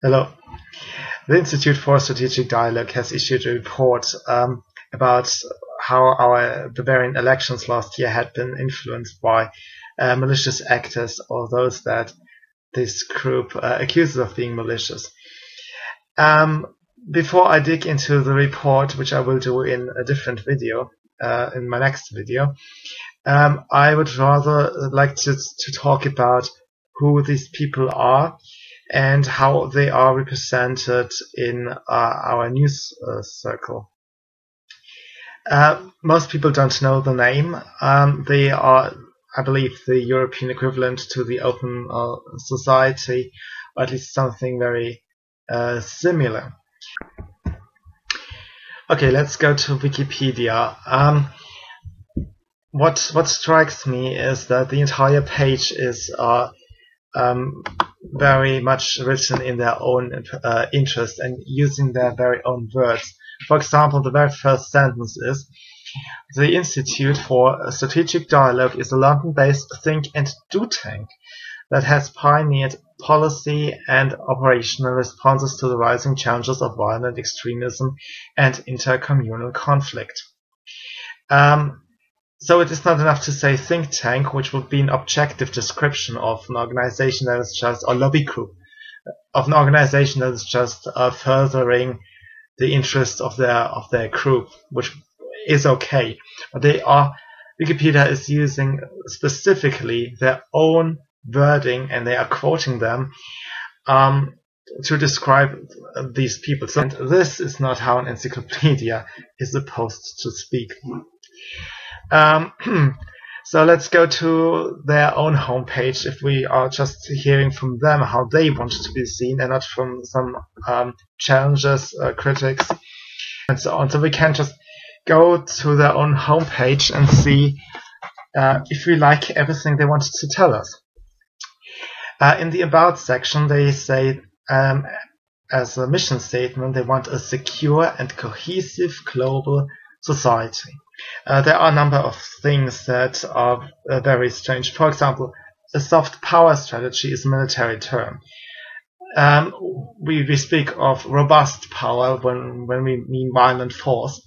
Hello. The Institute for Strategic Dialogue has issued a report about how our Bavarian elections last year had been influenced by malicious actors or those that this group accuses of being malicious. Before I dig into the report, which I will do in a different video, in my next video, I would rather like to talk about who these people are and how they are represented in our news circle. Most people don't know the name. They are, I believe, the European equivalent to the Open Society, or at least something very similar. Okay, let's go to Wikipedia. What strikes me is that the entire page is very much written in their own interest and using their very own words. For example, the very first sentence is: the Institute for Strategic Dialogue is a London-based think and do tank that has pioneered policy and operational responses to the rising challenges of violent extremism and intercommunal conflict. So it is not enough to say think tank, which would be an objective description of an organization that is just a lobby group, of an organization that is just furthering the interests of their group, which is okay. But Wikipedia is using specifically their own wording, and they are quoting them to describe these people. So, and this is not how an encyclopedia is supposed to speak. So let's go to their own homepage if we are just hearing from them how they want to be seen and not from some challengers, critics, and so on. So we can just go to their own homepage and see if we like everything they wanted to tell us. In the About section, they say, as a mission statement, they want a secure and cohesive global society. There are a number of things that are very strange. For example, a soft power strategy is a military term. We speak of robust power when we mean violent force,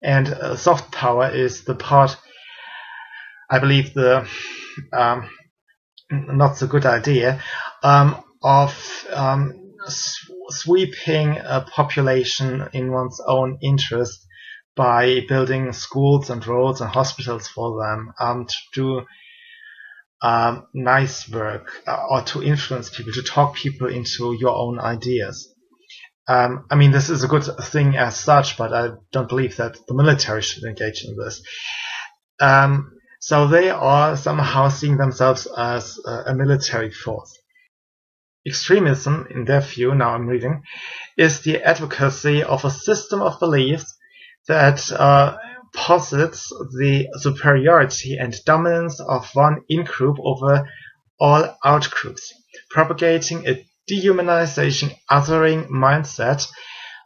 and soft power is the part, I believe, the not so good idea of sweeping a population in one's own interest by building schools and roads and hospitals for them, to do nice work, or to influence people, to talk people into your own ideas. I mean, this is a good thing as such, but I don't believe that the military should engage in this. So they are somehow seeing themselves as a military force. Extremism, in their view, now I'm reading, is the advocacy of a system of beliefs that posits the superiority and dominance of one in-group over all out-groups, propagating a dehumanization, othering mindset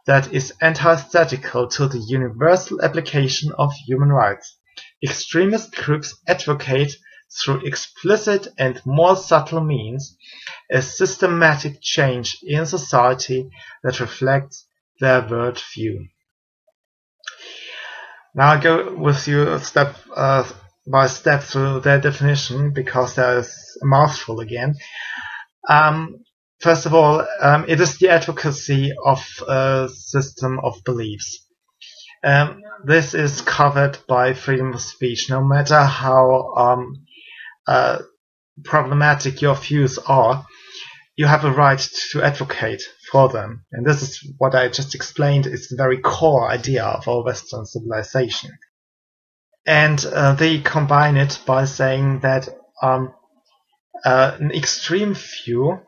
that is antithetical to the universal application of human rights. Extremist groups advocate, through explicit and more subtle means, a systematic change in society that reflects their worldview. Now I go with you step by step through their definition, because there is a mouthful again. First of all, it is the advocacy of a system of beliefs. This is covered by freedom of speech. No matter how problematic your views are, you have a right to advocate for them. And this is what I just explained, is the very core idea of our Western civilization. And they combine it by saying that an extreme view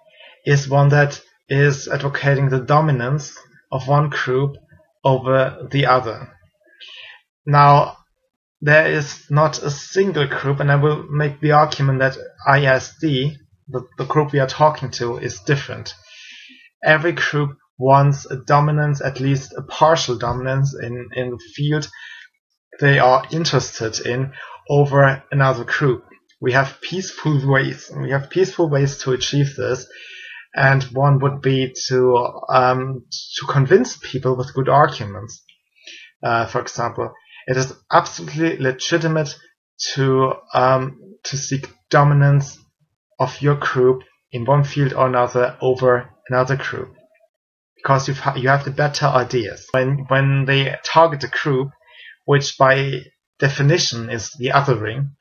is one that is advocating the dominance of one group over the other. Now, there is not a single group, and I will make the argument that ISD, the group we are talking to, is different. Every group wants a dominance, at least a partial dominance in the field they are interested in, over another group. We have peaceful ways to achieve this, and one would be to convince people with good arguments. For example, it is absolutely legitimate to seek dominance of your group in one field or another over another group, because you have the better ideas. When they target a group, which by definition is the othering,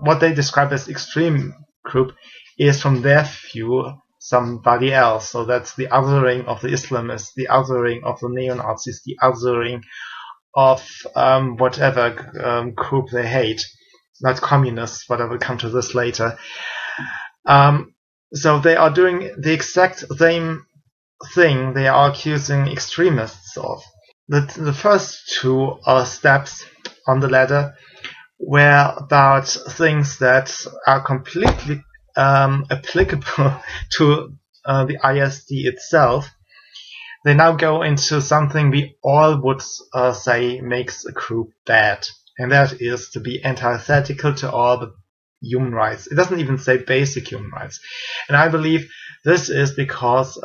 what they describe as extreme group is from their view somebody else. So that's the othering of the Islamists, the othering of the neo-Nazis, the othering of whatever group they hate. Not communists, but I will come to this later. So they are doing the exact same thing they are accusing extremists of. The first two steps on the ladder were about things that are completely applicable to the ISD itself. They now go into something we all would say makes a group bad, and that is to be antithetical to all the human rights. It doesn't even say basic human rights. And I believe this is because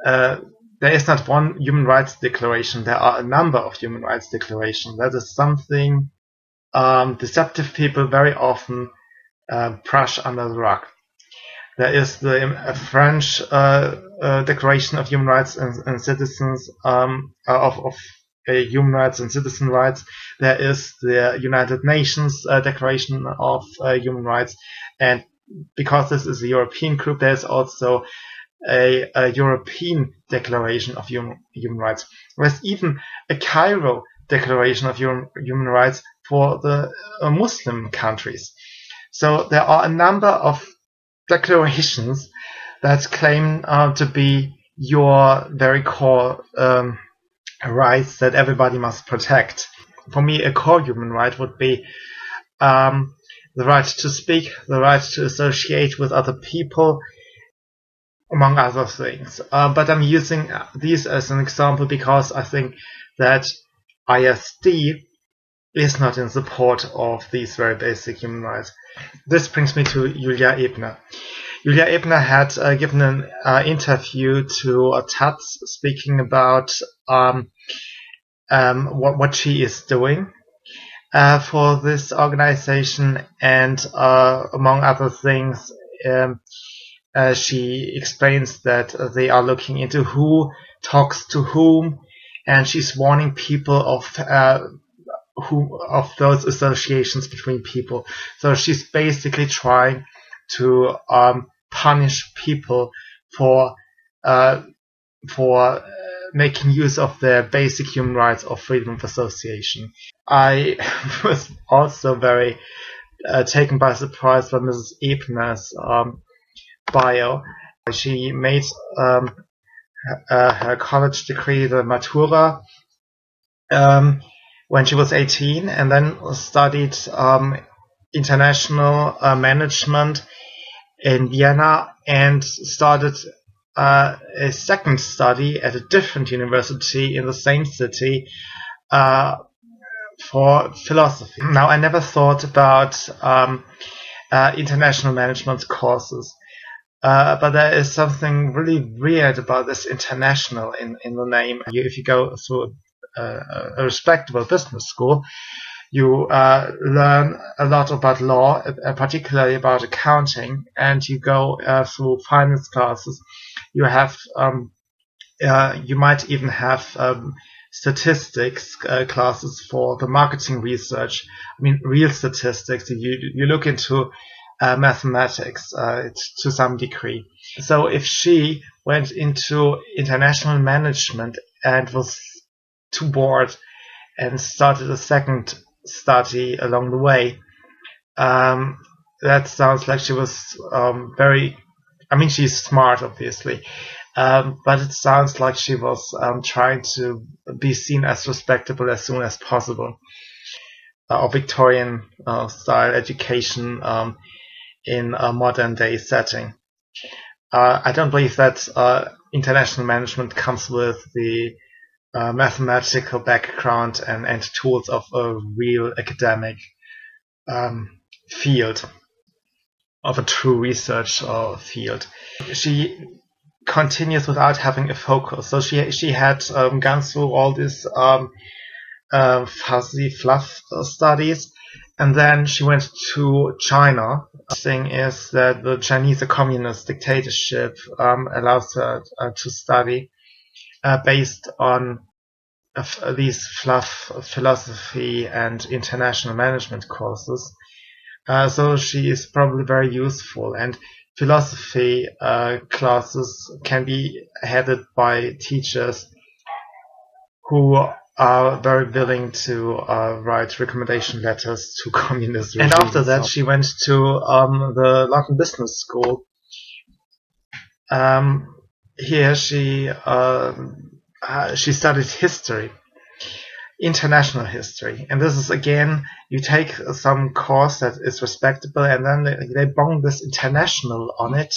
there is not one human rights declaration. There are a number of human rights declarations. That is something deceptive people very often brush under the rug. There is the French Declaration of Human Rights and Citizens of Human Rights and Citizen Rights. There is the United Nations Declaration of Human Rights, and because this is a European group, there is also a European Declaration of Human Rights. There's even a Cairo Declaration of Human Rights for the Muslim countries. So there are a number of declarations that claim to be your very core rights that everybody must protect. For me, a core human right would be the right to speak, the right to associate with other people, among other things. But I'm using these as an example because I think that ISD is not in support of these very basic human rights. This brings me to Julia Ebner. Julia Ebner had given an interview to Taz speaking about what she is doing for this organization, and among other things, she explains that they are looking into who talks to whom, and she's warning people of those associations between people. So she's basically trying to punish people for making use of their basic human rights of freedom of association. I was also very taken by surprise by Mrs. Ebner's bio. She made her college degree, the Matura, when she was 18, and then studied international management in Vienna, and started a second study at a different university in the same city for philosophy. Now, I never thought about international management courses, but there is something really weird about this international in the name. If you go through a respectable business school, you learn a lot about law, particularly about accounting, and you go through finance classes. You have, you might even have statistics classes for the marketing research. I mean, real statistics. You look into mathematics to some degree. So if she went into international management and was too bored and started a second study along the way, that sounds like she was very, I mean, she's smart, obviously, but it sounds like she was trying to be seen as respectable as soon as possible, or Victorian style education in a modern day setting. I don't believe that international management comes with the mathematical background and tools of a real academic field. of a true research field. She continues without having a focus. So she had gone through all these fuzzy fluff studies, and then she went to China. The thing is that the Chinese communist dictatorship allows her to study based on these fluff philosophy and international management courses. So she is probably very useful, and philosophy classes can be headed by teachers who are very willing to write recommendation letters to communist regimes. And after that, she went to the London Business School. Here she studied history, international history, and this is again, you take some course that is respectable, and then they bung this international on it.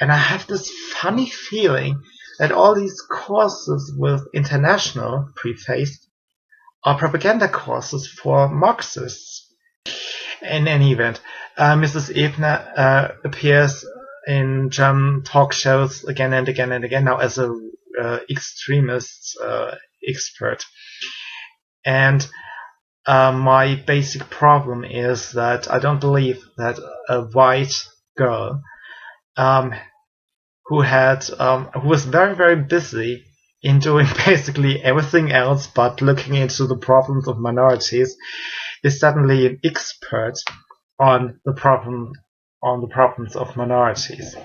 And I have this funny feeling that all these courses with international prefaced are propaganda courses for Marxists. In any event, Mrs. Ebner appears in German talk shows again and again and again, now as a extremist expert. And my basic problem is that I don't believe that a white girl who was very, very busy in doing basically everything else but looking into the problems of minorities is suddenly an expert on the problems of minorities.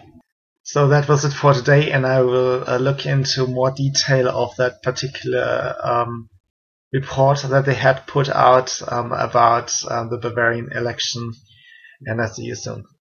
So that was it for today, and I will look into more detail of that particular report that they had put out about the Bavarian election, and I'll see you soon.